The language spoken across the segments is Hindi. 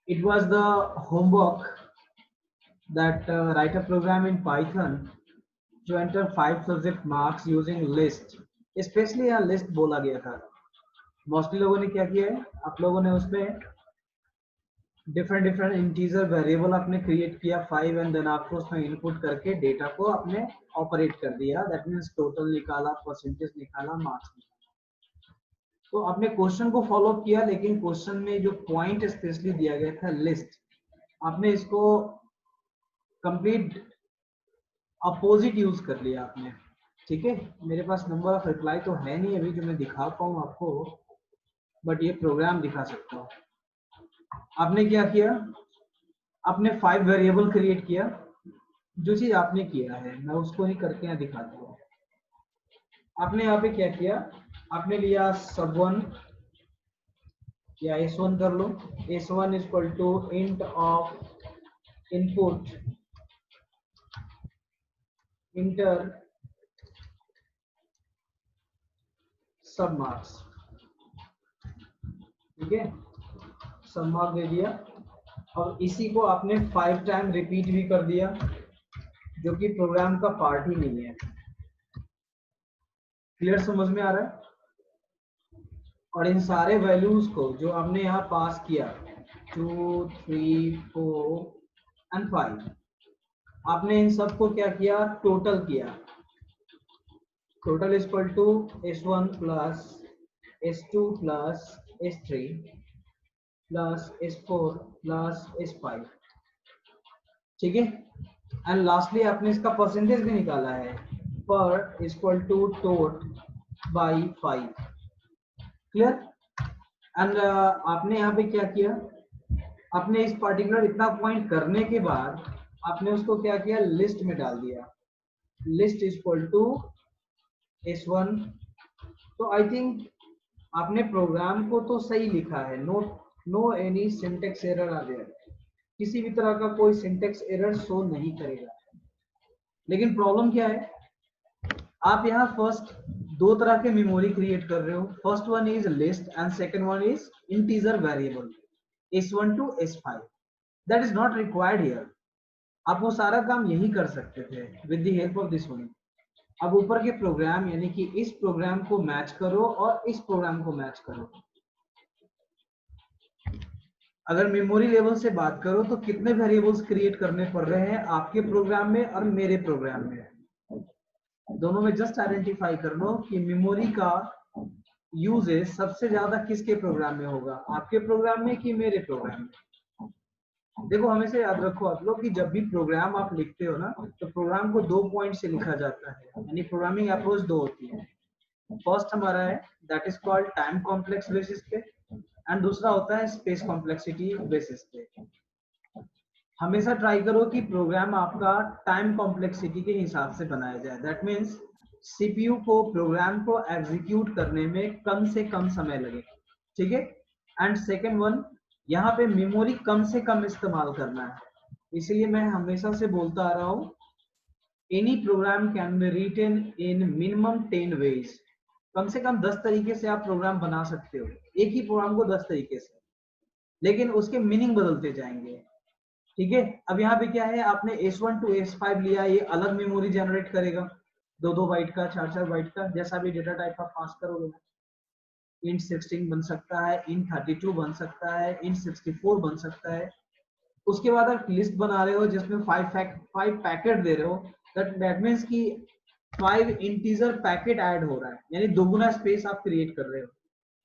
It was the homework that write a program in Python to enter 5 subject marks using list. Specially यहाँ लिस्ट बोला गया था. मोस्टली लोगों ने क्या किया है, आप लोगों ने उसमें डिफरेंट डिफरेंट इंटीजर वेरिएबल आपने क्रिएट किया 5 एंड देन आपको उसमें इनपुट करके डेटा को आपने ऑपरेट कर दिया. दैट मीन्स टोटल निकाला, परसेंटेज निकाला, मार्क्स निकाला. तो आपने क्वेश्चन को फॉलो किया, लेकिन क्वेश्चन में जो पॉइंट स्पेशली दिया गया था लिस्ट, आपने इसको कंप्लीट अपोजिट यूज कर लिया आपने. ठीक है, मेरे पास नंबर ऑफ रिप्लाई तो है नहीं अभी जो मैं दिखा पाऊँ आपको, बट ये प्रोग्राम दिखा सकता हूँ. आपने क्या किया, आपने 5 वेरिएबल क्रिएट किया. जो चीज आपने किया है मैं उसको ही करके यहाँ दिखाता हूँ. आपने यहाँ पे क्या किया, आपने लिया sub1 या s1 कर लो. s1 equal to int of input enter sub marks. ठीक है, सब मार्क दे दिया. और इसी को आपने 5 टाइम रिपीट भी कर दिया, जो कि प्रोग्राम का पार्ट ही नहीं है. क्लियर, समझ में आ रहा है? और इन सारे वैल्यूज को जो आपने यहाँ पास किया 2, 3, 4 एंड 5, आपने इन सबको क्या किया, टोटल किया. Total equal to s1 plus s2 plus s3 plus s4 plus s5. ठीक है, एंड लास्टली आपने इसका परसेंटेज भी निकाला है, per equal to tot by 5. Clear. And आपने यहाँ पे क्या किया, आपने इस पर्टिकुलर इतना पॉइंट करने के बाद आपने उसको क्या किया, लिस्ट में डाल दिया. List equal to s1. तो आई थिंक आपने प्रोग्राम को तो सही लिखा है. No any syntax error are there. किसी भी तरह का कोई सिंटेक्स एरर शो नहीं करेगा. लेकिन प्रॉब्लम क्या है, आप यहाँ फर्स्ट दो तरह के मेमोरी क्रिएट कर रहे हो. First one is list and second one is integer variable s1 to s5. That is not required here. आप वो सारा काम यही कर सकते थे with the help of this one. अब ऊपर के प्रोग्राम यानी कि इस प्रोग्राम को मैच करो और इस प्रोग्राम को मैच करो. अगर मेमोरी लेवल से बात करो तो कितने वेरिएबल्स क्रिएट करने पड़ रहे हैं आपके प्रोग्राम में और मेरे प्रोग्राम में. दोनों में जस्ट आइडेंटिफाई कर लो कि मेमोरी का यूजेज सबसे ज्यादा किसके प्रोग्राम में होगा, आपके प्रोग्राम में कि मेरे प्रोग्राम में. देखो, हमेशा याद रखो आप लोग कि जब भी प्रोग्राम आप लिखते हो ना, तो प्रोग्राम को 2 पॉइंट से लिखा जाता है. यानी प्रोग्रामिंग अप्रोच 2 होती है. फर्स्ट हमारा है that is called time complex basis पे, एंड दूसरा होता है स्पेस कॉम्प्लेक्सिटी बेसिस पे. हमेशा ट्राई करो कि प्रोग्राम आपका टाइम कॉम्प्लेक्सिटी के हिसाब से बनाया जाए. दैट मीन्स सीपीयू को प्रोग्राम को एग्जीक्यूट करने में कम से कम समय लगे. ठीक है. एंड सेकेंड वन, यहाँ पे मेमोरी कम से कम इस्तेमाल करना है. इसलिए मैं हमेशा से बोलता आ रहा हूँ, any program can be written in minimum 10 ways. कम से कम 10 तरीके से आप प्रोग्राम बना सकते हो. एक ही प्रोग्राम को 10 तरीके से, लेकिन उसके मीनिंग बदलते जाएंगे. ठीक है. अब यहाँ पे क्या है, आपने s1 टू s5 लिया, ये अलग मेमोरी जनरेट करेगा, 2-2 बाइट का, 4-4 बाइट का, जैसा भी डेटा टाइप आप पास करोगे. int 16 बन सकता है, int 32 बन सकता है, int 64 बन सकता है. उसके बाद आप लिस्ट बना रहे हो जिसमें 5 पैकेट दे रहे हो. दैट मीन्स कि 5 इंटीजर पैकेट ऐड हो रहा है, यानी दोगुना स्पेस आप क्रिएट कर रहे हो.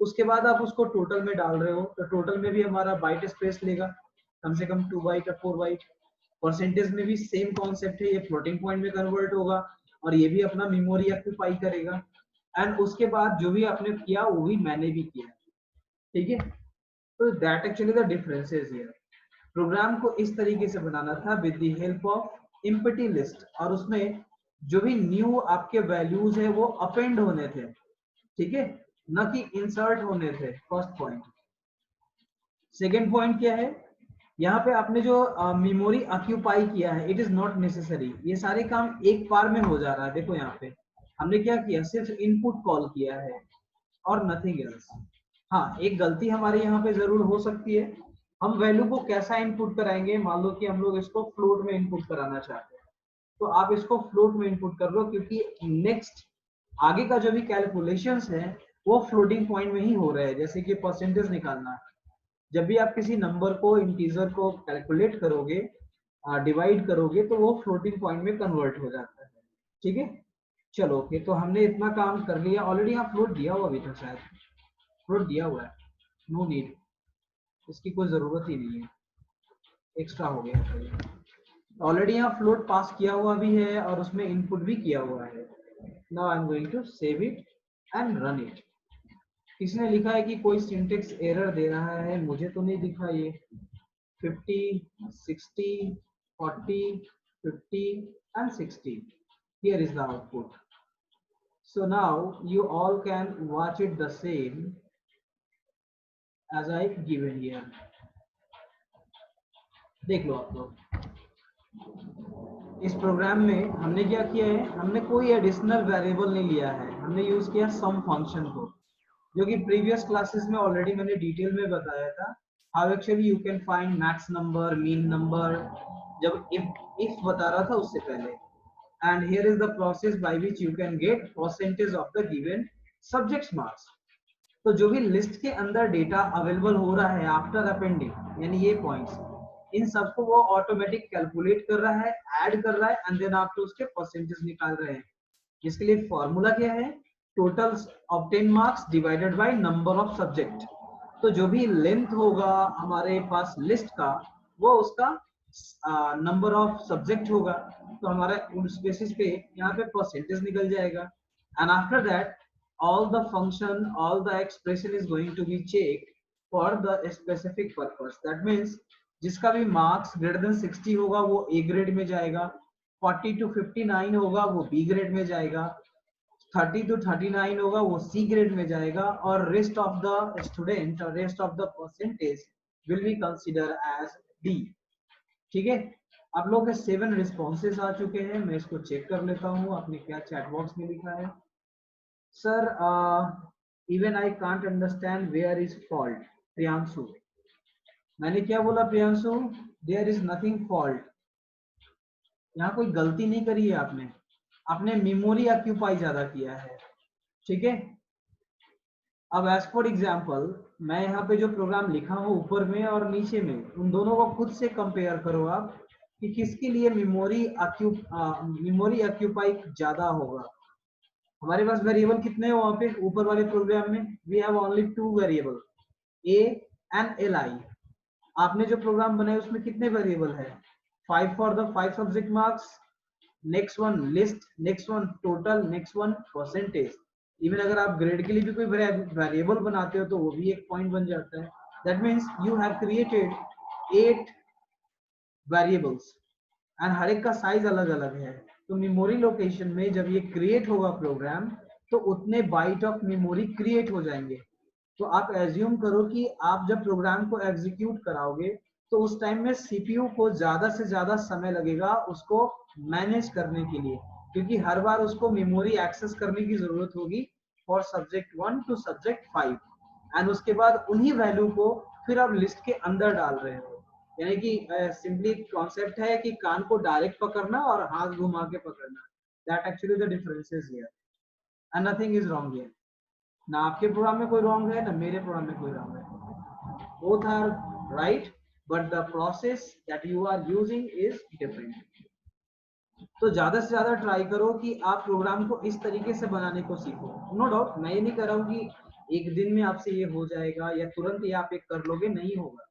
उसके बाद आप उसको टोटल में डाल रहे हो, तो टोटल में भी हमारा बाइट स्पेस लेगा, कम से कम 2 बाइट या 4 बाइट. परसेंटेज में भी सेम कॉन्सेप्ट है, ये फ्लोटिंग पॉइंट में कन्वर्ट होगा और ये भी अपना मेमोरी ऑक्यूपाई करेगा. एंड उसके बाद जो भी आपने किया वो भी मैंने भी किया. ठीक है. तो that actually the difference is here. Program को इस तरीके से बनाना था with the help of empty list, और उसमें जो भी न्यू आपके वैल्यूज है वो अपेंड होने थे. ठीक है, न कि इंसर्ट होने थे. First point. सेकेंड पॉइंट क्या है, यहाँ पे आपने जो मेमोरी ऑक्यूपाई किया है, इट इज नॉट नेसेसरी. ये सारे काम एक बार में हो जा रहा है. देखो यहाँ पे हमने क्या किया, सिर्फ इनपुट कॉल किया है और नथिंग एल्स. हाँ, एक गलती हमारे यहाँ पे जरूर हो सकती है हम वैल्यू को कैसा इनपुट कराएंगे, मान लो कि हम लोग इसको फ्लोट में इनपुट कराना चाहते हैं, तो आप इसको फ्लोट में इनपुट कर लो, क्योंकि नेक्स्ट आगे का जो भी कैलकुलेशंस है वो फ्लोटिंग पॉइंट में ही हो रहा है। जैसे कि परसेंटेज निकालना, जब भी आप किसी नंबर को, इंटीजर को कैलकुलेट करोगे, डिवाइड करोगे, तो वो फ्लोटिंग पॉइंट में कन्वर्ट हो जाता है। ठीक है, चलो ओके, तो हमने इतना काम कर लिया ऑलरेडी। यहाँ फ्लोट दिया हुआ भी था शायद, फ्लोट दिया हुआ है, नो नीड, इसकी कोई जरूरत ही नहीं है, एक्स्ट्रा हो गया। ऑलरेडी यहाँ फ्लोट पास किया हुआ भी है और उसमें इनपुट भी किया हुआ है। Now I am going to save it and run it. इसने लिखा है कि कोई सिंटेक्स एरर दे रहा है, मुझे तो नहीं दिखा ये। 50, 60, 40, 50 and 60, here is the output. So now you all can watch it the same as I given here. देख लो आप लोग, इस प्रोग्राम में हमने क्या किया है, हमने कोई एडिशनल वेरिएबल नहीं लिया है, हमने यूज किया सम फंक्शन को, जो कि प्रीवियस क्लासेस में ऑलरेडी मैंने डिटेल में बताया था। How actually you can find max number, mean number, जब इफ बता रहा था उससे पहले। And here is the process by which you can get percentage of the given subjects marks. तो जो भी लिस्ट के अंदर डेटा अवेलेबल हो रहा है आफ्टर अपेंडिंग, यानी ये पॉइंट्स, इन सबको वो ऑटोमेटिक कैलकुलेट कर रहा है, ऐड कर रहा है, एंड देन आप तो उसके परसेंटेज निकाल रहे हैं। जिसके लिए फॉर्मूला क्या है, total obtain marks divided by number of subject. तो जो भी लेंथ होगा हमारे पास लिस्ट का, वो उसका नंबर ऑफ सब्जेक्ट होगा, तो हमारा उस बेसिस पे यहाँ पे परसेंटेज निकल जाएगा। And after that all the function, all the expression is going to be checked for the specific purpose. That means जिसका भी मार्क्स ग्रेटर देन 60 होगा वो ए ग्रेड में जाएगा, 40 to 59 होगा वो बी ग्रेड में जाएगा, 30 to 39 होगा वो सी ग्रेड में जाएगा, और रेस्ट ऑफ द स्टूडेंट और rest of the percentage will be consider as D. ठीक है, आप लोगों के 7 रिस्पॉन्सेस आ चुके हैं, मैं इसको चेक कर लेता हूँ आपने क्या चैट बॉक्स में लिखा है। Sir, even I can't understand where is fault. Priyanshu, मैंने क्या बोला Priyanshu? There is nothing fault. यहाँ कोई गलती नहीं करी है आपने, आपने मेमोरी ऑक्यूपाई ज्यादा किया है। ठीक है, अब एज फॉर एग्जाम्पल मैं यहाँ पे जो प्रोग्राम लिखा हूँ ऊपर में और नीचे में, उन दोनों को खुद से कंपेयर करो आप कि किसके लिए मेमोरी ऑक्यूपाई ज्यादा होगा। हमारे पास वेरिएबल कितने हैं वहां पे ऊपर वाले प्रोग्राम में? We have only 2 variable, A and L I. आपने जो प्रोग्राम बनाया उसमें कितने वेरिएबल है? 5 for the 5 subject marks, next one list, next one total, next one percentage. Even अगर आप ग्रेड के लिए भी कोई वेरिएबल बनाते हो तो वो भी एक पॉइंट बन जाता है। That means you have created 8 variables and हर एक का साइज अलग अलग है। तो मेमोरी लोकेशन में जब ये क्रिएट होगा प्रोग्राम, तो उतने बाइट ऑफ मेमोरी क्रिएट हो जाएंगे। तो आप एज्यूम करो कि आप जब प्रोग्राम को एग्जीक्यूट कराओगे तो उस टाइम में सीपीयू को ज्यादा से ज्यादा समय लगेगा उसको मैनेज करने के लिए, क्योंकि हर बार उसको मेमोरी एक्सेस करने की जरूरत होगी for subject 1 to subject 5, and उसके बाद उन्हीं वैल्यू को फिर आप लिस्ट के अंदर डाल रहे हो। यानी कि सिंपली कॉन्सेप्ट है कि कान को डायरेक्ट पकड़ना और हाथ घुमा के पकड़ना। That actually the difference is here and nothing is wrong here. ना आपके प्रोग्राम में कोई रॉन्ग है ना मेरे प्रोग्राम में कोई रॉन्ग है, both are right, but the process that you are using is different. तो ज्यादा से ज्यादा ट्राई करो कि आप प्रोग्राम को इस तरीके से बनाने को सीखो। नो डाउट, मैं ये नहीं कर रहा हूँ कि एक दिन में आपसे ये हो जाएगा या तुरंत ही आप एक कर लोगे, नहीं होगा।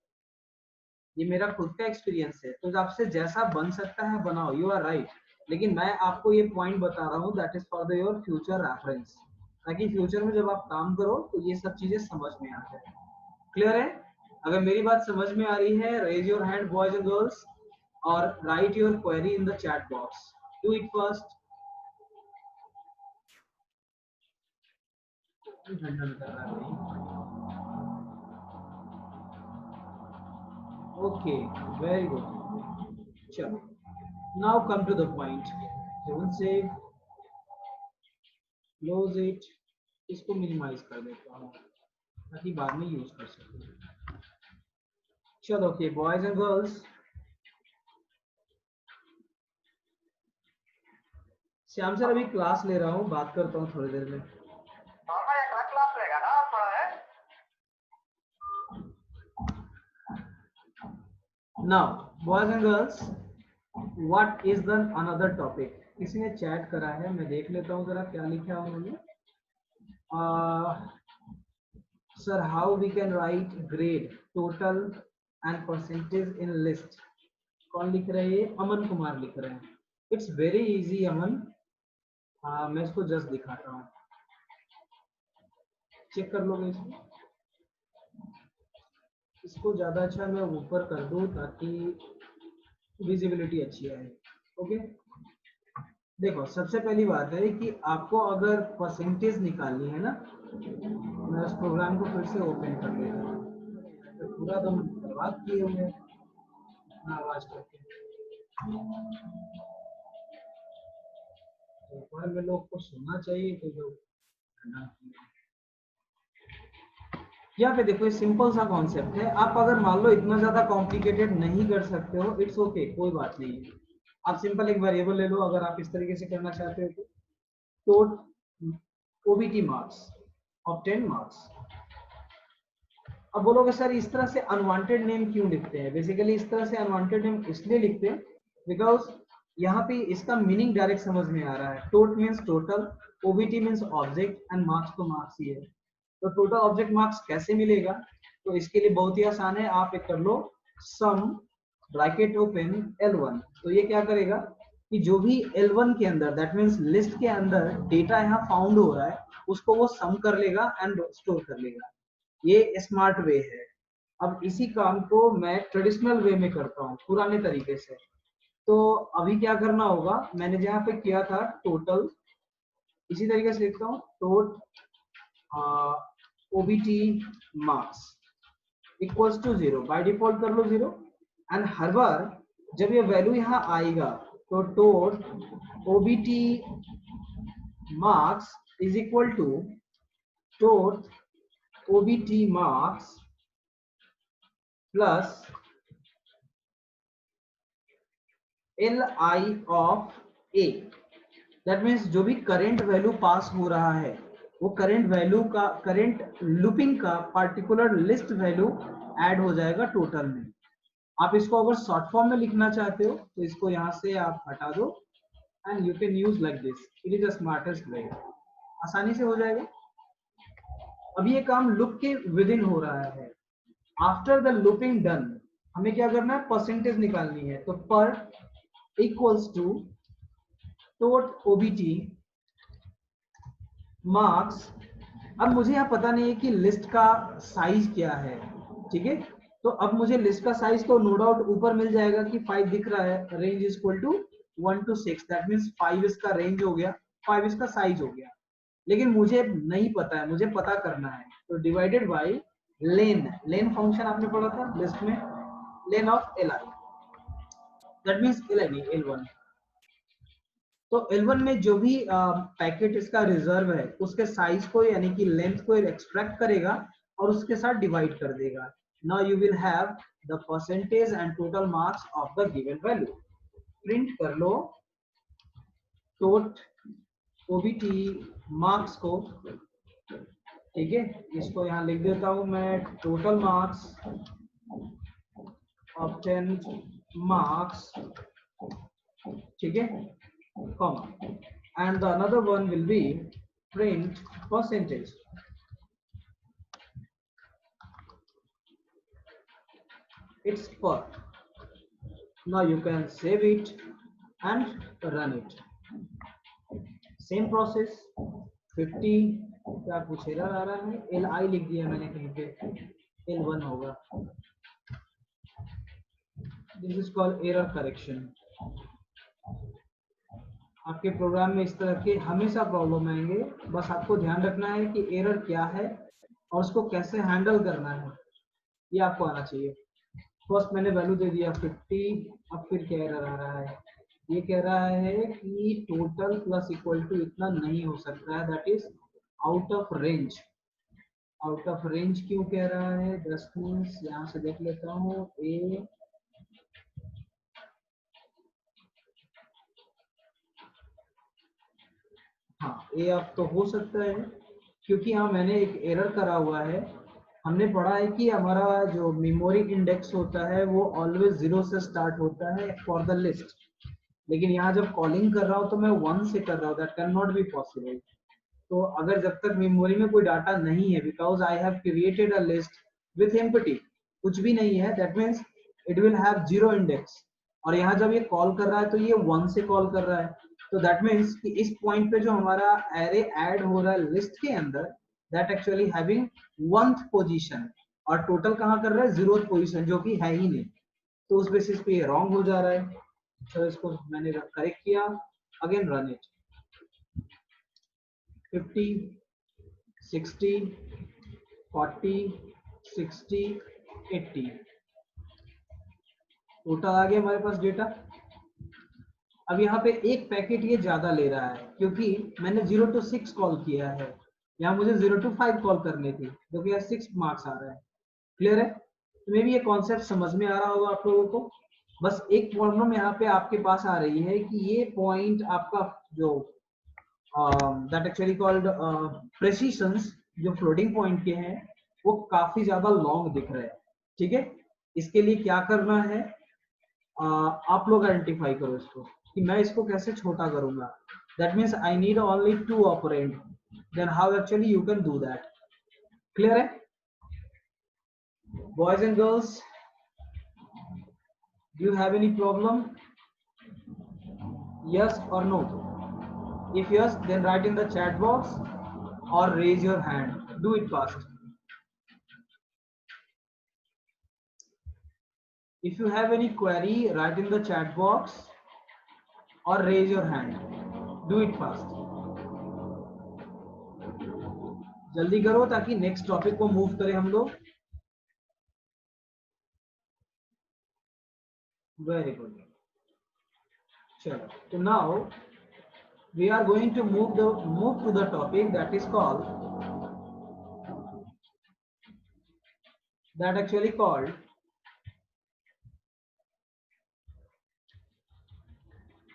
ये मेरा खुद का एक्सपीरियंस है, तो आपसे जैसा बन सकता है बनाओ, यू आर राइट। लेकिन मैं आपको ये पॉइंट बता रहा हूँ that is for the your future reference, ताकि फ्यूचर में जब आप काम करो तो ये सब चीजें समझ में आ जाए। क्लियर है? अगर मेरी बात समझ में आ रही है, raise your hand boys and girls, और write your query in the chat box. Do it first. Okay, very good. चलो, now come to the point. Don't save, close it, इसको मिनिमाइज कर देता हूँ ताकि बाद में यूज कर सकूँ। चलो okay boys and girls, Shyam sir अभी क्लास ले रहा हूँ, बात करता हूँ थोड़ी देर में। क्लास लेगा ना थोड़ा है। Now boys and girls, what is the another topic? किसी ने चैट करा है, मैं देख लेता हूँ जरा क्या लिखा है उन्होंने। Sir how we can write grade total and percentage in list? कौन लिख रहे हैं? अमन कुमार लिख रहे हैं। It's very easy Aman. मैं इसको जस्ट दिखाता हूँ, चेक कर लोगे इसको। इसको ज्यादा अच्छा मैं ऊपर कर दूं ताकि विजिबिलिटी अच्छी आए। ओके, देखो सबसे पहली बात है कि आपको अगर परसेंटेज निकालनी है ना, मैं उस प्रोग्राम को फिर से ओपन कर लेता हूँ। तो पूरा तो बर्बाद किए हुए हैं इतना आवाज करके। दोपहर में लोग को सुनना चाहिए तो जो यहाँ पे देखो, सिंपल सा कॉन्सेप्ट है। आप अगर मान लो इतना ज्यादा कॉम्प्लिकेटेड नहीं कर सकते हो, इट्स ओके, कोई बात नहीं है। आप सिंपल एक वेरिएबल ले लो अगर आप इस तरीके से करना चाहते हो तो ओबीटी मार्क्स ऑफ 10 मार्क्स। अब बोलोगे सर इस तरह से अनवांटेड नेम क्यों लिखते हैं? बेसिकली इस तरह से अनवांटेड नेम इसलिए लिखते हैं बिकॉज यहाँ पे इसका मीनिंग डायरेक्ट समझ में आ रहा है। Tot means total, OBT means object and marks तो मार्क्स ही है। तो टोटल ऑब्जेक्ट मार्क्स कैसे मिलेगा? तो इसके लिए बहुत ही आसान है, आप एक कर लो सम ब्रैकेट ओपन L1। तो ये क्या करेगा कि जो भी L1 के अंदर, दैट मीन्स लिस्ट के अंदर डेटा यहाँ फाउंड हो रहा है, उसको वो सम कर लेगा एंड स्टोर कर लेगा। ये स्मार्ट वे है। अब इसी काम को मैं ट्रेडिशनल वे में करता हूँ, पुराने तरीके से। तो अभी क्या करना होगा, मैंने जहाँ पे किया था टोटल, इसी तरीके से लिखता हूँ tot OBT marks equals to 0, by default कर लो 0। एंड हर बार जब ये वैल्यू यहाँ आएगा तो tot OBT marks is equal to tot OBT marks plus LI of A। That means जो भी करंट वैल्यू पास हो रहा है वो करंट वैल्यू का, करंट लूपिंग का पार्टिकुलर लिस्ट वैल्यू ऐड हो जाएगा टोटल में। आप इसको अगर शॉर्ट फॉर्म में लिखना चाहते हो तो इसको यहाँ से आप हटा दो and you can use like this, it is the smartest way. आसानी से हो जाएगा। अब ये काम लूप के विद इन हो रहा है। आफ्टर द लूपिंग डन हमें क्या करना है, परसेंटेज निकालनी है। तो per equals to tot OBT marks. अब मुझे यहाँ पता नहीं है कि लिस्ट का साइज क्या है, ठीक है। तो अब मुझे लिस्ट का साइज तो नो डाउट ऊपर मिल जाएगा कि 5 दिख रहा है, range is equal to 1 to 6, that means 5 इसका रेंज हो गया, 5 इसका साइज हो गया। लेकिन मुझे नहीं पता है, मुझे पता करना है। तो divided by len, len function आपने पढ़ा था लिस्ट में, len of LI, that means LI नहीं L1। तो L1 में जो भी पैकेट इसका रिजर्व है उसके साइज को यानी कि लेंथ को एक्सट्रैक्ट करेगा और उसके साथ डिवाइड कर देगा। Now you will have the percentage and total marks of the given value. Print कर लो टोट ओबीटी मार्क्स को, ठीक है। इसको यहाँ लिख देता हूं मैं, टोटल मार्क्स ऑफ 10 मार्क्स, ठीक है, comma, and the another one will be print percentage। It's per। Now you can save it and run it। Same process 50 क्या कुछ एरर आ रहा है, LI लिख दिया मैंने कहीं पे, L1 होगा। This is called error correction। आपके प्रोग्राम में इस तरह के हमेशा प्रॉब्लम आएंगे, बस आपको ध्यान रखना है कि एरर क्या है और उसको कैसे हैंडल करना है, ये आपको आना चाहिए। फर्स्ट मैंने वैल्यू दे दिया 50। अब फिर क्या एरर आ रहा है, ये कह रहा है कि टोटल प्लस इक्वल टू इतना नहीं हो सकता है, that is out of range. Out of range क्यों कह रहा है? 10 मीन्स यहाँ से देख लेता हूँ ए, हाँ ए अब तो हो सकता है, क्योंकि हाँ मैंने एक एरर करा हुआ है। हमने पढ़ा है कि हमारा जो मेमोरी इंडेक्स होता है वो ऑलवेज 0 से स्टार्ट होता है फॉर द लिस्ट, लेकिन यहाँ जब कॉलिंग कर रहा हूँ तो मैं 1 से कर रहा हूँ, that can not be possible. तो अगर जब तक मेमोरी में कोई डाटा नहीं है, because I have created a list with empty, कुछ भी नहीं है, that means it will have 0 index. और यहाँ जब ये कॉल कर रहा है तो ये 1 से कॉल कर रहा है, तो दैट मीन्स कि इस पॉइंट पे जो हमारा एरे ऐड हो रहा है लिस्ट के अंदर, that actually having 1th position, और टोटल कहाँ कर रहा है 0th पोजीशन, जो कि है ही नहीं। तो उस बेसिस पे ये रॉन्ग हो जा रहा है। तो इसको मैंने करेक्ट किया, अगेन रन इट। 50, 60, 40, 60, 80 टोटल आ गया हमारे पास डेटा। अब यहाँ पे एक पैकेट ये ज्यादा ले रहा है, क्योंकि मैंने 0 to 6 कॉल किया है, यहाँ मुझे 0 to 5 कॉल करनी थी, जो कि 6 मार्क्स आ रहा है। क्लियर है? तो मे भी ये कॉन्सेप्ट समझ में आ रहा होगा आप लोगों को। बस एक प्रॉब्लम यहाँ पे आपके पास आ रही है कि ये पॉइंट आपका जो दैट एक्चुअली कॉल्ड प्रेसिशंस, जो फ्लोटिंग पॉइंट के हैं, वो काफी ज्यादा लॉन्ग दिख रहे हैं। ठीक है, इसके लिए क्या करना है, आप लोग आइडेंटिफाई करो इसको कि मैं इसको कैसे छोटा करूंगा। That means I need only 2 operand, then how actually you can do that. Clear है boys and girls? Do you have any problem? yes or no? If yes, then write in the chat box or raise your hand. Do it fast. If you have any query, write in the chat box or raise your hand. Do it fast. जल्दी करो ताकि नेक्स्ट टॉपिक को मूव करें हम लोग। Very good. चलो, तो now we are going to move to the topic that is called, that actually called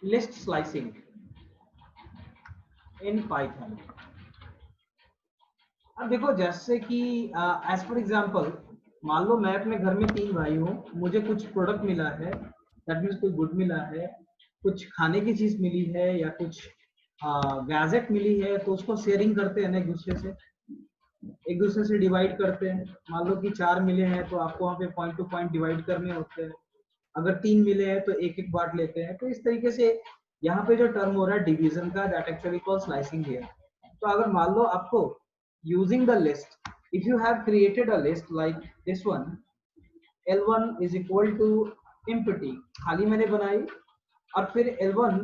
list slicing in Python। अब देखो, जैसे कि एज फॉर एग्जांपल, मान लो मैं अपने घर में 3 भाई हूँ, मुझे कुछ प्रोडक्ट मिला है, दैट मीन्स कोई गुड मिला है, कुछ खाने की चीज मिली है या कुछ गैजेट मिली है, तो उसको शेयरिंग करते हैं ना एक दूसरे से डिवाइड करते हैं। मान लो कि 4 मिले हैं तो आपको वहाँ पे पॉइंट टू पॉइंट डिवाइड करने होते हैं। अगर 3 मिले हैं तो एक एक बांट लेते हैं। तो इस तरीके से यहाँ पे जो टर्म हो रहा है डिवीजन का, that actually call slicing here. तो अगर मान लो आपको using the list, if you have created a list like this one, L1 is equal to empty, खाली मैंने बनाई, और फिर L1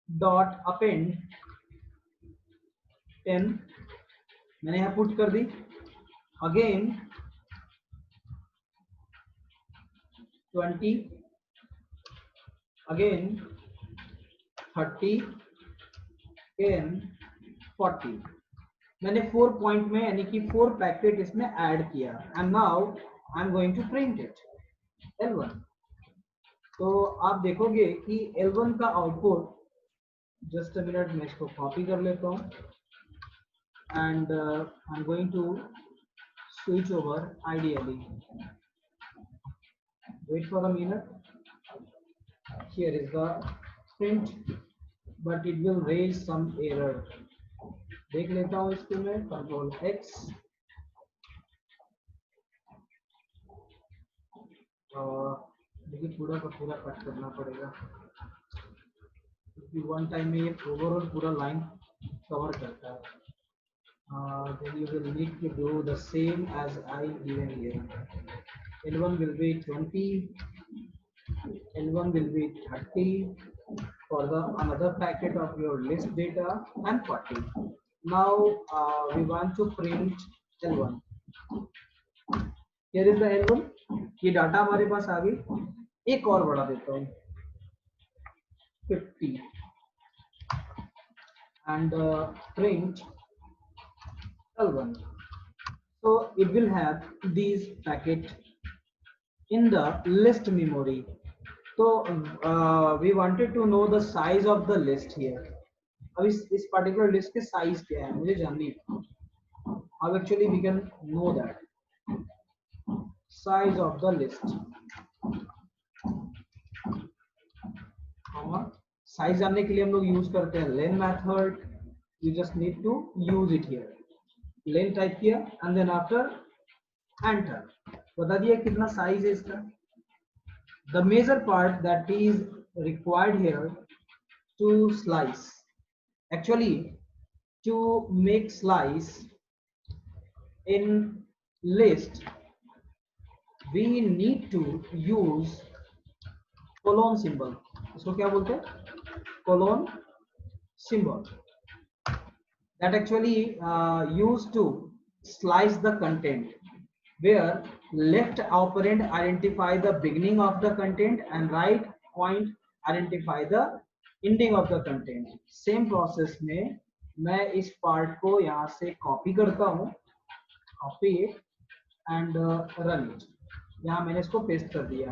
dot append 10 मैंने यहाँ पुट कर दी, अगेन 20, अगेन 30, अगेन 40। मैंने 4 पॉइंट में यानी कि 4 पैकेट इसमें ऐड किया, and now I am going to print it L1। तो आप देखोगे कि L1 का आउटपुट, जस्ट अ मिनट मैं इसको कॉपी कर लेता हूँ, and I am going to switch over ideally, wait for a minute, here is the print but it will raise some error. देख लेता हूँ इसको मैं, कंट्रोल X, देखिए पूरा का पूरा कट करना पड़ेगा, क्योंकि वन टाइम में ये ओवरऑल पूरा लाइन कवर करता है। Then you will need to do the same as I given here. L1 will be 20, L1 will be 30 for the another packet of your list data, and 40. Now we want to print L1. Here is the L1, ये डाटा हमारे पास आ गई। एक और बढ़ा देता हूँ 50 and print L1. So it will have these packet in the list memory. So we wanted to know the size of the list here. अब इस particular list के size क्या है मुझे जाननी है. How actually we can know that size of the list. Size जानने के लिए हम लोग यूज करते हैं len method. You just need to use it here. len type किया एंड देन आफ्टर एंटर. बता दिया कितना साइज है इसका. The major part that is required here to slice, actually to make slice in list we need to use colon symbol. इसको क्या बोलते हैं? colon symbol that actually used to slice the content, where left operand identify the beginning of the content and right point identify the ending of the content. Same process में मैं इस part को यहाँ से copy करता हूँ, copy it and run it. यहाँ मैंने इसको पेस्ट कर दिया.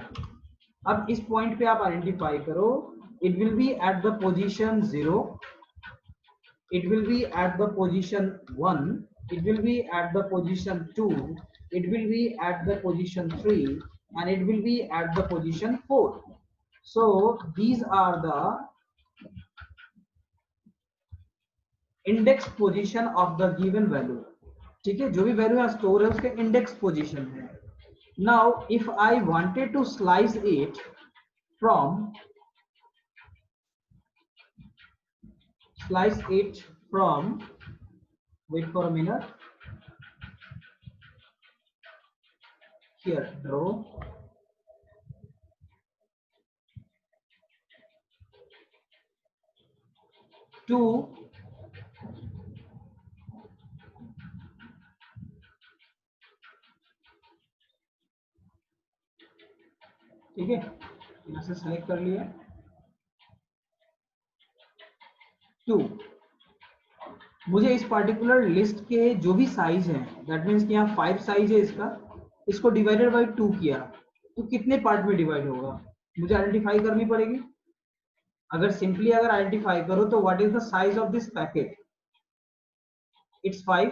अब इस पॉइंट पे आप आइडेंटिफाई करो. It will B at the position 0, it will B at the position 1, it will B at the position 2, it will B at the position 3 and it will be at the position 4. So these are the index position of the given value. ठीक है, जो भी वैल्यू यहाँ स्टोर है उसके इंडेक्स पोजीशन है. Now if I wanted to slice it from wait for a minute, here draw to ठीक है, यहाँ से सेलेक्ट कर लिया. 2 मुझे इस पार्टिकुलर लिस्ट के जो भी साइज है, दैट मीन्स कि यहाँ 5 साइज है इसका, इसको डिवाइडेड बाय 2 किया तो कितने पार्ट में डिवाइड होगा मुझे आइडेंटिफाई करनी पड़ेगी. अगर सिंपली अगर आइडेंटिफाई करो तो what is the size of this packet? It's 5.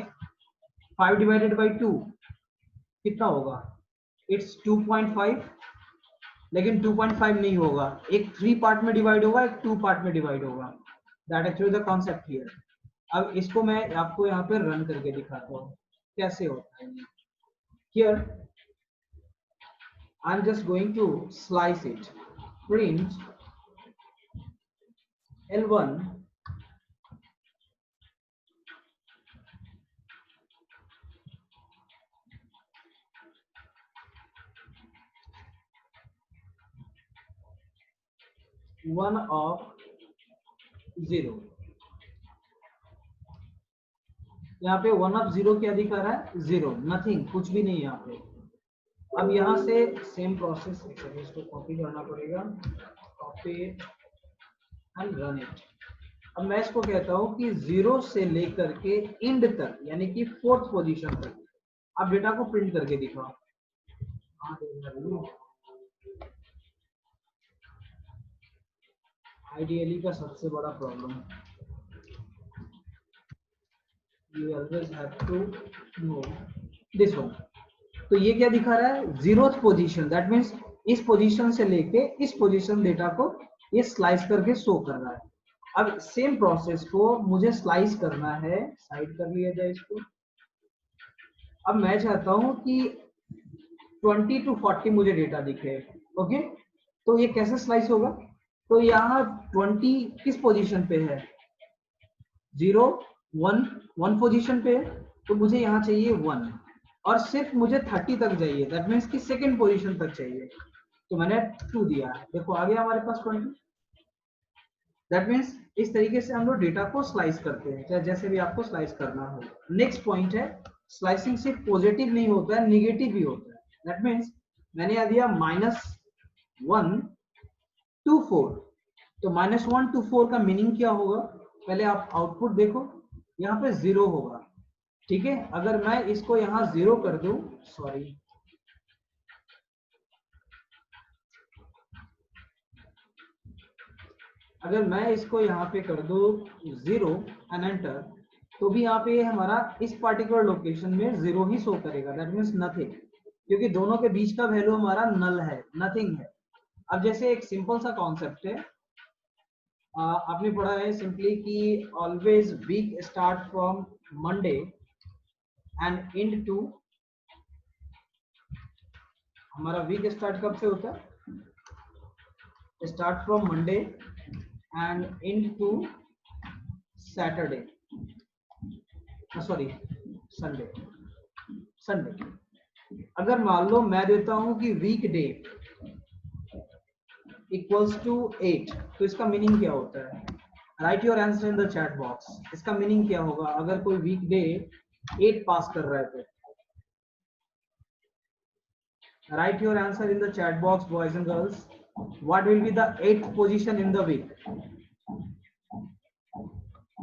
5 divided by 2 कितना होगा? इट्स 2.5. लेकिन 2.5 नहीं होगा, एक 3 पार्ट में डिवाइड होगा, एक 2 पार्ट में डिवाइड होगा. That actually the concept here. अब इसको मैं आपको यहाँ पे रन करके दिखाता हूँ कैसे होता है. Here I am just going to slice it. Print L1 1 of 0. यहाँ पे 1 of 0 क्या दिखा रहा है? 0, नथिंग, कुछ भी नहीं यहाँ पे. अब यहाँ से सेम प्रोसेस, इसको कॉपी करना पड़ेगा, कॉपी एंड रन इट. अब मैं इसको कहता हूँ कि 0 से लेकर के एंड तक, यानी कि 4th पोजीशन तक आप डेटा को प्रिंट करके दिखाओ. आईडीएलई का सबसे बड़ा problem, you always have to know this one. तो ये क्या दिखा रहा है? 0th position. दैट मीन्स इस पोजीशन से लेके इस पोजीशन डेटा को ये स्लाइस करके शो कर रहा है. अब सेम प्रोसेस को मुझे स्लाइस करना है, साइड कर लिया जाए इसको. अब मैं चाहता हूं कि 20 to 40 मुझे डेटा दिखे. ओके, तो ये कैसे स्लाइस होगा? तो यहाँ 20 किस पोजीशन पे है? 0 1 पोजीशन पे है, तो मुझे यहाँ चाहिए 1 और सिर्फ मुझे 30 तक चाहिए. दैट मीन्स कि सेकंड पोजीशन तक चाहिए, तो मैंने 2 दिया. देखो आ गया हमारे पास 20. दैट मीन्स इस तरीके से हम लोग डेटा को स्लाइस करते हैं, चाहे जैसे भी आपको स्लाइस करना हो. नेक्स्ट पॉइंट है, स्लाइसिंग सिर्फ पॉजिटिव नहीं होता है, निगेटिव भी होता है. दैट मीन्स मैंने दिया -1 to 4, तो -1 to 4 का मीनिंग क्या होगा? पहले आप आउटपुट देखो, यहाँ पे 0 होगा. ठीक है, अगर मैं इसको यहाँ 0 कर दूं, सॉरी, अगर मैं इसको यहाँ पे कर दूं 0 एंड एंटर, तो भी यहाँ पे हमारा इस पर्टिकुलर लोकेशन में 0 ही शो करेगा, दैट मीन्स नथिंग, क्योंकि दोनों के बीच का वैल्यू हमारा नल है, नथिंग है। अब जैसे एक सिंपल सा कॉन्सेप्ट है, आपने पढ़ा है सिंपली कि always week start from Monday and end to, हमारा वीक स्टार्ट कब से होता है? Start from Monday and end to Saturday, sorry Sunday, Sunday. अगर मान लो मैं देता हूं कि वीक डे इक्वल्स टू 8, तो इसका मीनिंग क्या होता है? Right your answer in the chat box. इसका मीनिंग क्या होगा अगर कोई वीक डे 8 पास कर रहा है तो? Write your answer in the chat box, boys and girls. What will be the 8th position in the week?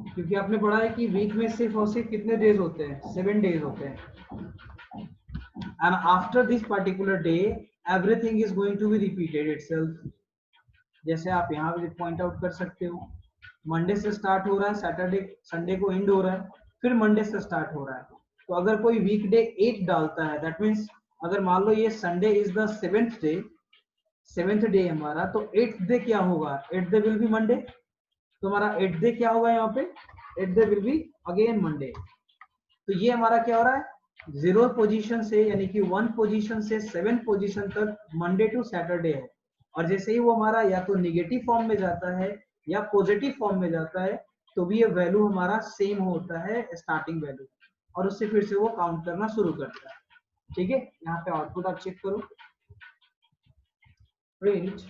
क्योंकि आपने पढ़ा है कि वीक में सिर्फ और सिर्फ कितने डेज होते हैं? 7 डेज होते हैं। And after this particular day, everything is going to be repeated itself. जैसे आप यहाँ पे पॉइंट आउट कर सकते हो, मंडे से स्टार्ट हो रहा है, सैटरडे संडे को एंड हो रहा है, फिर मंडे से स्टार्ट हो रहा है। तो अगर कोई वीकडे 8 डालता है, दैट मीन्स अगर मान लो ये Sunday is the 7th day, 7th day हमारा, तो 8th डे क्या होगा? 8th day will be Monday. तो हमारा 8th डे क्या होगा यहाँ पे? 8th day will be again Monday. तो ये हमारा क्या हो रहा है? 0 पोजीशन से, यानी कि 1 पोजीशन से 7 पोजीशन तक मंडे टू सैटरडे है। और जैसे ही वो हमारा या तो निगेटिव फॉर्म में जाता है या पॉजिटिव फॉर्म में जाता है, तो भी ये वैल्यू हमारा सेम होता है स्टार्टिंग वैल्यू, और उससे फिर से वो काउंट करना शुरू करता है। ठीक है, यहाँ पे आउटपुट आप चेक करो, प्रिंट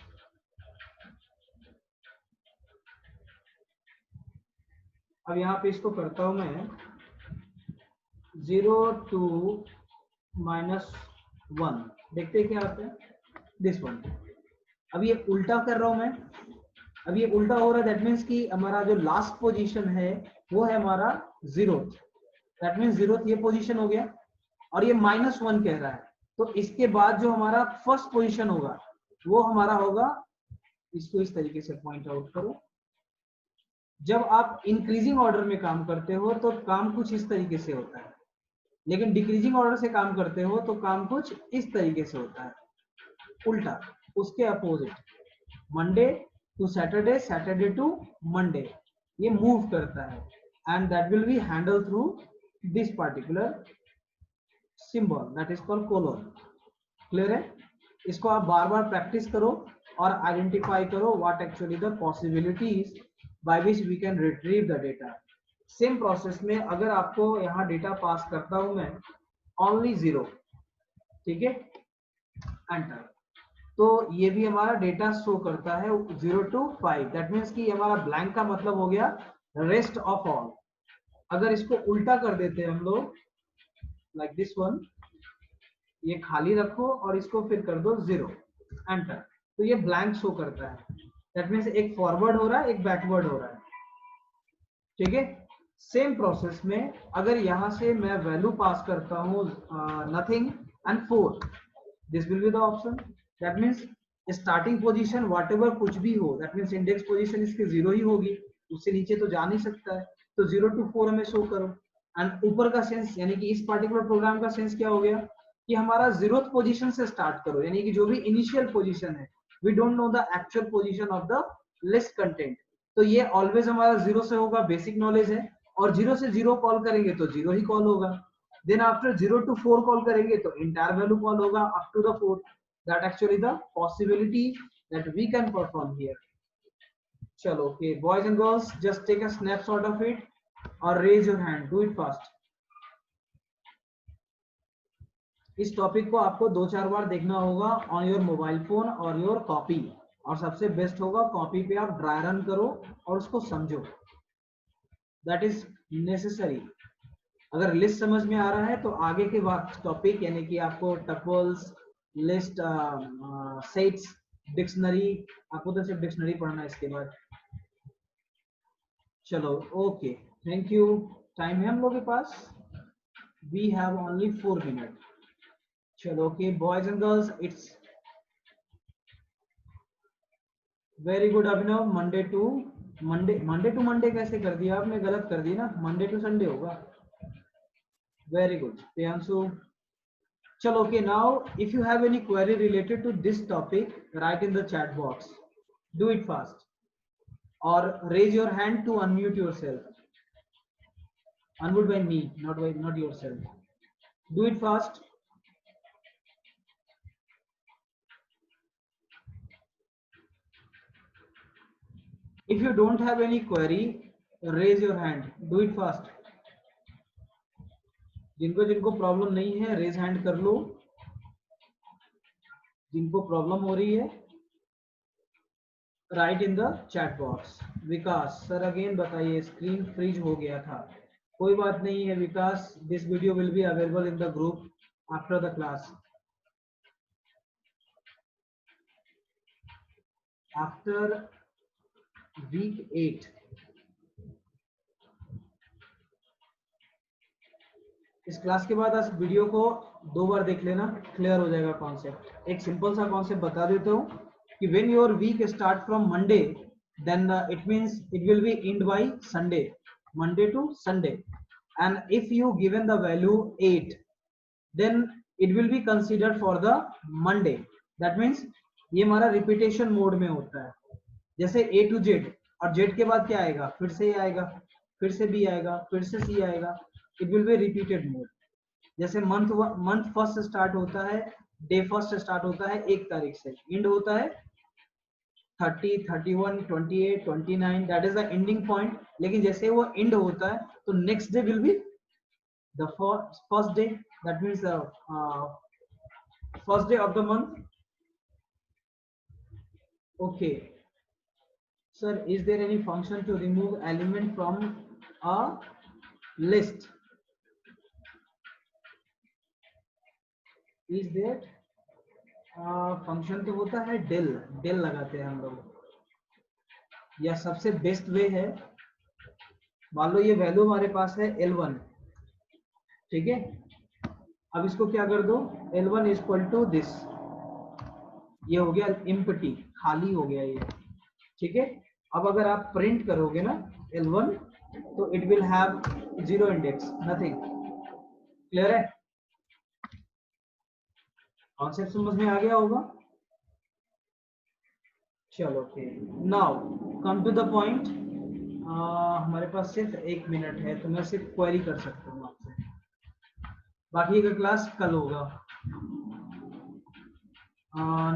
अब यहाँ पे इसको करता हूं मैं 0 to -1, देखते हैं क्या आता है, दिस वन। अब ये उल्टा कर रहा हूं मैं, अब ये उल्टा हो रहा है, दैट मीन्स कि हमारा जो लास्ट पोजीशन है वो है हमारा 0th, दैट मीन्स 0th ये पोजीशन हो गया, और ये -1 कह रहा है। तो इसके बाद जो हमारा फर्स्ट पोजीशन होगा वो हमारा होगा, इसको इस तरीके से पॉइंट आउट करो। जब आप इंक्रीजिंग ऑर्डर में काम करते हो तो काम कुछ इस तरीके से होता है, लेकिन डिक्रीजिंग ऑर्डर से काम करते हो तो काम कुछ इस तरीके से होता है, उल्टा, उसके opposite, Monday to Saturday, Saturday to Monday, ये मूव करता है, and that will be handle through this particular symbol, that is called colon. Clear है? इसको आप बार बार प्रैक्टिस करो और आइडेंटिफाई करो what actually the possibilities by which we can retrieve the data. Same process में अगर आपको यहाँ डेटा पास करता हूं मैं ओनली 0, ठीक है, एंटर, तो ये भी हमारा डेटा शो करता है 0 to 5, दैट मीन्स कि हमारा ब्लैंक का मतलब हो गया रेस्ट ऑफ ऑल। अगर इसको उल्टा कर देते हैं हम लोग, लाइक दिस वन, ये खाली रखो और इसको फिर कर दो 0, एंटर, तो ये ब्लैंक शो करता है, दैट मीन्स एक फॉरवर्ड हो रहा है, एक बैकवर्ड हो रहा है। ठीक है, सेम प्रोसेस में अगर यहां से मैं वैल्यू पास करता हूं nothing and 4, this will be the option, that means starting position whatever कुछ भी हो, दैट मीन्स इंडेक्स पोजीशन इसकी 0 ही होगी, उससे नीचे तो जा नहीं सकता है, तो 0 to 4 हमें शो करो। एंड ऊपर का सेंस, यानी कि इस पर्टिकुलर प्रोग्राम का सेंस क्या हो गया कि हमारा 0th पोजीशन से स्टार्ट करो, यानी कि जो भी इनिशियल पोजीशन है, we don't know the actual position of the list content, तो ये ऑलवेज हमारा 0 से होगा, बेसिक नॉलेज है, और 0 से 0 कॉल करेंगे तो 0 ही कॉल होगा, देन आफ्टर 0 to 4 कॉल करेंगे तो इंटायर वैल्यू कॉल होगा up to the 4, that actually the possibility that we can perform here. चलो, okay boys and girls, just take a snapshot of it और raise your hand, do it fast. इस टॉपिक को आपको 2-4 बार देखना होगा ऑन योर मोबाइल फोन और योर कॉपी, और सबसे बेस्ट होगा कॉपी पे आप ड्राई रन करो और उसको समझो, दैट इज नेसेसरी। अगर लिस्ट समझ में आ रहा है तो आगे के बाद टॉपिक, यानी कि आपको टपल्स, लिस्ट, सेट्स, डिक्शनरी, आपको तो सिर्फ डिक्शनरी पढ़ना है इसके बाद। चलो, ओके, थैंक यू। टाइम है हम लोग के पास? We have only 4 minutes. चलो, okay, boys and girls, it's very good. Abhinav, Monday to Monday कैसे कर दिया आपने? गलत कर दी ना, मंडे टू संडे होगा. Very good, Priyanshu. चलो, okay, now if you have any query related to this topic, write in the chat box. Do it fast or raise your hand to unmute yourself. Unmute by me, not yourself. Do it fast. If you don't have any query, raise your hand. Do it fast. जिनको प्रॉब्लम नहीं है, रेज हैंड कर लो. जिनको प्रॉब्लम हो रही है, write in the chat box. Vikas sir, again बताइए, स्क्रीन फ्रीज हो गया था. कोई बात नहीं है Vikas, this video will be available in the group after the class. After week 8 इस क्लास के बाद आप वीडियो को 2 बार देख लेना, क्लियर हो जाएगा कॉन्सेप्ट. एक सिंपल सा कॉन्सेप्ट बता देता हूँ कि when your week start from Monday, then it means it will be end by Sunday, Monday to Sunday. And if you given the value 8, then it will be considered for the Monday. That means ये हमारा रिपीटेशन मोड में होता है. जैसे A to Z, और Z के बाद क्या आएगा? फिर से A आएगा, फिर से B आएगा, फिर से C आएगा. It will be repeated mode. जैसे मंथ फर्स्ट स्टार्ट होता है, डे फर्स्ट स्टार्ट होता है 1 तारीख से, एंड होता है 30, 31, 28, 29, that is the ending point. लेकिन जैसे वो एंड होता है तो next day will be the first day. That means first day of the month. Okay sir, is there any function to remove element from a list? Is there function तो होता है del लगाते हैं हम लोग. या सबसे बेस्ट वे है, मान लो ये वैल्यू हमारे पास है L1, ठीक है. अब इसको क्या कर दो, L1 is equal to this. ये हो गया एम्प्टी, खाली हो गया ये, ठीक है. अब अगर आप प्रिंट करोगे ना L1, तो it will have 0 index, nothing. Clear है? कॉन्सेप्ट समझ में आ गया होगा. चलो, okay, now come to the point. हमारे पास सिर्फ 1 मिनट है, तो मैं सिर्फ क्वेरी कर सकता हूँ आपसे. बाकी का क्लास कल होगा.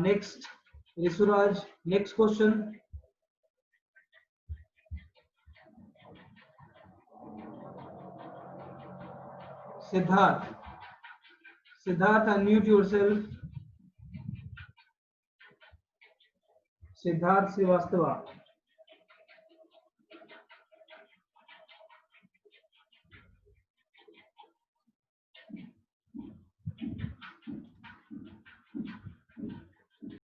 Next Rishuraj, next question. Siddharth, unmute yourself. Siddharth Srivastava.